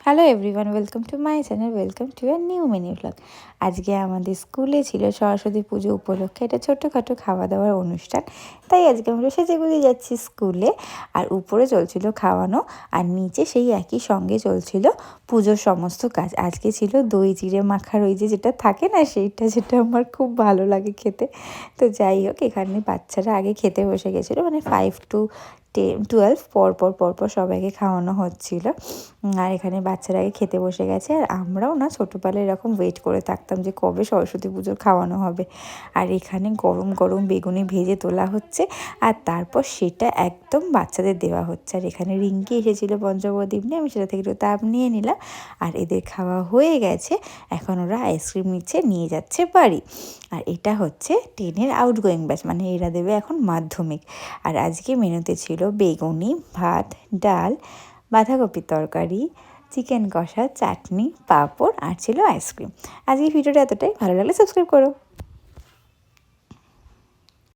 Hello everyone, welcome to my channel, welcome to a new mini blog. আজকে আমাদের স্কুলে ছিল সরস্বতী পুজো উপলক্ষে এটা ছোট্টখাটো খাওয়া দাওয়ার অনুষ্ঠান। তাই আজকে আমরা সেজেগুজে যাচ্ছি স্কুলে। আর উপরে চলছিল খাওয়ানো, আর নিচে সেই একই সঙ্গে চলছিল পুজোর সমস্ত কাজ। আজকে ছিল দই চিড়ে মাখার ওই যেটা থাকে না, সেইটা যেটা আমার খুব ভালো লাগে খেতে। তো যাই হোক, এখানে বাচ্চারা আগে খেতে বসে গেছিলো, মানে 5 to 12 পরপর সবাইকে খাওয়ানো হচ্ছিল। আর এখানে বাচ্চারা আগে খেতে বসে গেছে, আর আমরাও না ছোটোবেলায় এরকম ওয়েট করে থাকতাম যে কবে সরস্বতী পুজোর খাওয়ানো হবে। আর এখানে গরম গরম বেগুনি ভেজে তোলা হচ্ছে, আর তারপর সেটা একদম বাচ্চাদের দেওয়া হচ্ছে। আর এখানে রিঙ্কি এসেছিলো পঞ্চপ্রদীপ নিয়ে, আমি সেটা থেকে একটু তাপ নিয়ে নিলাম। আর এদের খাওয়া হয়ে গেছে, এখন ওরা আইসক্রিম নিয়ে যাচ্ছে বাড়ি। আর এটা হচ্ছে 10-এর আউটগোয়িং ব্যাচ, মানে এরা দেবে এখন মাধ্যমিক। আর আজকে মেনুতে ছিল বেগুনি, ভাত, ডাল, বাঁধাকপির তরকারি, চিকেন কষা, চাটনি, পাঁপড়, আর ছিল আইসক্রিম। আজকে ভিডিওটা এতটাই, ভালো লাগলে সাবস্ক্রাইব করো।